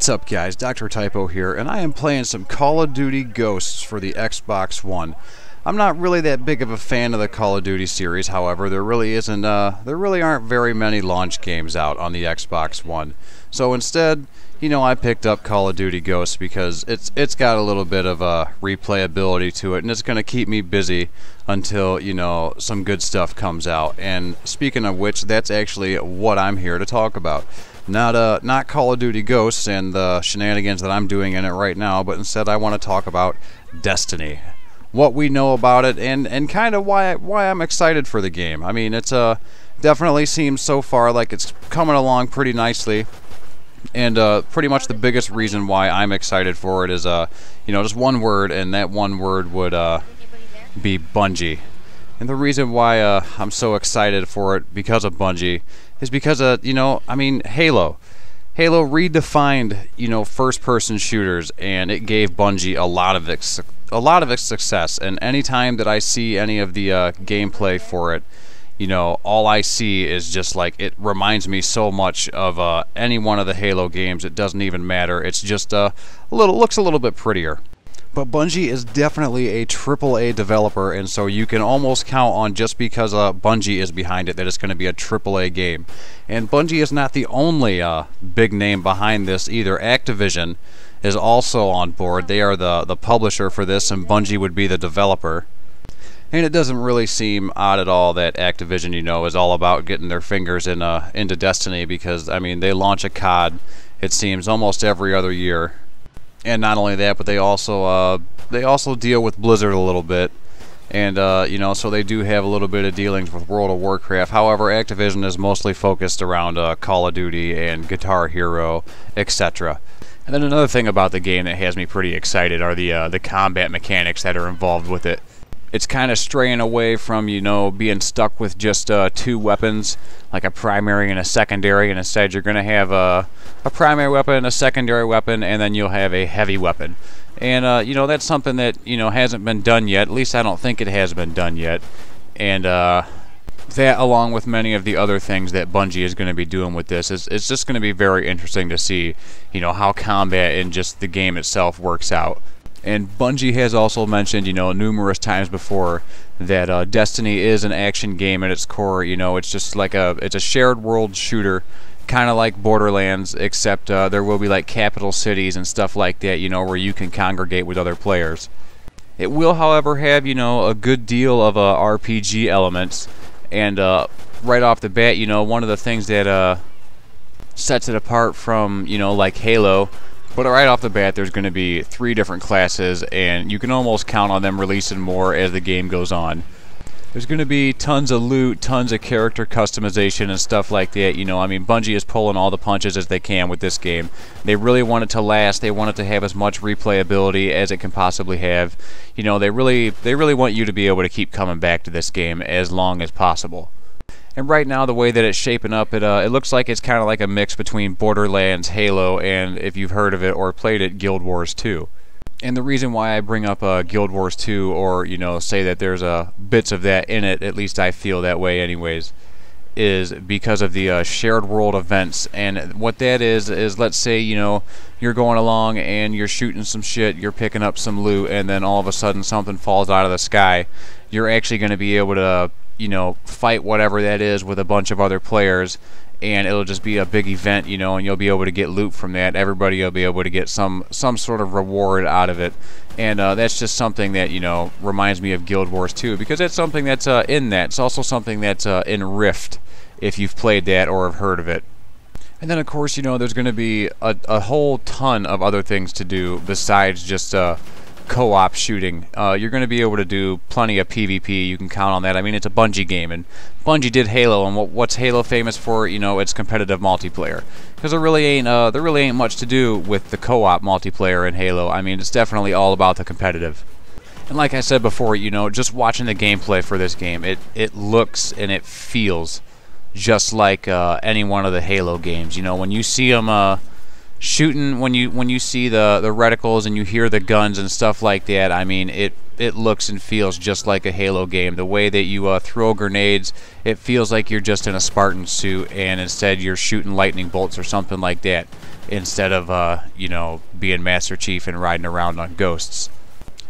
What's up guys, Dr. Typo here, and I am playing some Call of Duty Ghosts for the Xbox One. I'm not really that big of a fan of the Call of Duty series, however, there really aren't very many launch games out on the Xbox One. So instead, I picked up Call of Duty Ghosts because it's got a little bit of replayability to it, and it's going to keep me busy until, some good stuff comes out. And speaking of which, that's actually what I'm here to talk about. Not Call of Duty Ghosts and the shenanigans that I'm doing in it right now, but instead I want to talk about Destiny. What we know about it and kind of why I'm excited for the game. I mean, it's definitely seems so far like it's coming along pretty nicely. And pretty much the biggest reason why I'm excited for it is just one word, and that one word would be Bungie. And the reason why I'm so excited for it because of Bungie is because Halo. Halo redefined first-person shooters, and it gave Bungie a lot of its success. And anytime that I see any of the gameplay for it, all I see is just like it reminds me so much of any one of the Halo games. It doesn't even matter. It's just looks a little bit prettier. But Bungie is definitely a AAA developer, and so you can almost count on, just because Bungie is behind it, that it's going to be a AAA game. And Bungie is not the only big name behind this either. Activision is also on board. They are the publisher for this, and Bungie would be the developer. And it doesn't really seem odd at all that Activision, is all about getting their fingers into Destiny, because, they launch a COD, it seems, almost every other year. And not only that, but they also deal with Blizzard a little bit, and so they do have a little bit of dealings with World of Warcraft. However, Activision is mostly focused around Call of Duty and Guitar Hero, etc. And then another thing about the game that has me pretty excited are the combat mechanics that are involved with it. It's kind of straying away from, being stuck with just two weapons, like a primary and a secondary, and instead you're going to have a primary weapon, a secondary weapon, and then you'll have a heavy weapon. And, that's something that, hasn't been done yet. At least I don't think it has been done yet. And that, along with many of the other things that Bungie is going to be doing with this, it's just going to be very interesting to see, how combat in just the game itself works out. And Bungie has also mentioned, numerous times before that Destiny is an action game at its core. It's just like it's a shared world shooter, kind of like Borderlands, except there will be like capital cities and stuff like that, where you can congregate with other players. It will, however, have, a good deal of RPG elements, and right off the bat, one of the things that sets it apart from, like Halo. But right off the bat, there's going to be 3 different classes, and you can almost count on them releasing more as the game goes on. There's going to be tons of loot, tons of character customization and stuff like that. Bungie is pulling all the punches as they can with this game. They really want it to last. They want it to have as much replayability as it can possibly have. They really want you to be able to keep coming back to this game as long as possible. And right now, the way that it's shaping up, it looks like it's kind of like a mix between Borderlands, Halo, and, if you've heard of it or played it, Guild Wars 2. And the reason why I bring up Guild Wars 2, or, say that there's bits of that in it, at least I feel that way anyways, is because of the shared world events. And what that is let's say, you're going along and you're shooting some shit, you're picking up some loot, and then all of a sudden something falls out of the sky. You're actually going to be able to fight whatever that is with a bunch of other players, and it'll just be a big event, and you'll be able to get loot from that. Everybody will be able to get some sort of reward out of it, and that's just something that, reminds me of Guild Wars 2, because that's something that's in that. It's also something that's in Rift, if you've played that or have heard of it. And then, of course, there's going to be a whole ton of other things to do besides just co-op shooting. You're going to be able to do plenty of PvP. You can count on that. It's a Bungie game, and Bungie did Halo, and what's Halo famous for? It's competitive multiplayer. Because there really ain't much to do with the co-op multiplayer in Halo. It's definitely all about the competitive. And like I said before, just watching the gameplay for this game, it looks and it feels just like any one of the Halo games. When you see them shooting, when you see the reticles and you hear the guns and stuff like that, it looks and feels just like a Halo game. The way that you throw grenades, it feels like you're just in a Spartan suit, and instead you're shooting lightning bolts or something like that, instead of you know, being Master Chief and riding around on ghosts.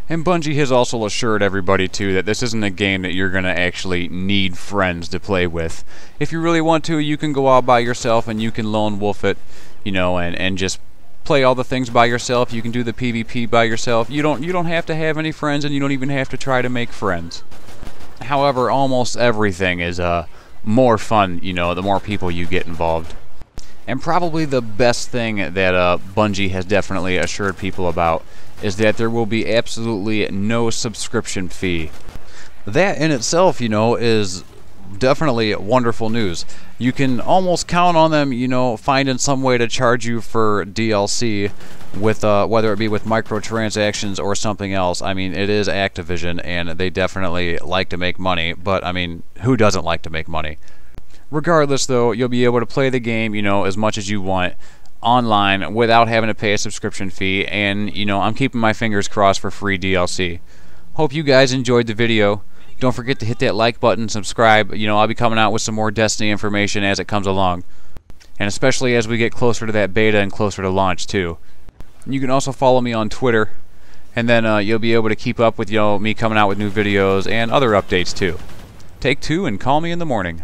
And Bungie has also assured everybody too that this isn't a game that you're going to actually need friends to play with. If you really want to, you can go out by yourself and you can lone wolf it, you know, and just play all the things by yourself. You can do the PvP by yourself. You don't have to have any friends, and you don't even have to try to make friends. However, almost everything is more fun, you know, the more people you get involved. And probably the best thing that Bungie has definitely assured people about is that there will be absolutely no subscription fee. That in itself, you know, is definitely wonderful news. You can almost count on them, you know, finding some way to charge you for DLC, with whether it be with microtransactions or something else. I mean, it is Activision, and they definitely like to make money, but I mean, who doesn't like to make money? Regardless, though, you'll be able to play the game, you know, as much as you want online without having to pay a subscription fee, and, you know, I'm keeping my fingers crossed for free DLC. Hope you guys enjoyed the video. Don't forget to hit that like button, subscribe. You know, I'll be coming out with some more Destiny information as it comes along, and especially as we get closer to that beta and closer to launch too. You can also follow me on Twitter, and then you'll be able to keep up with, you know, me coming out with new videos and other updates too. Take two and call me in the morning.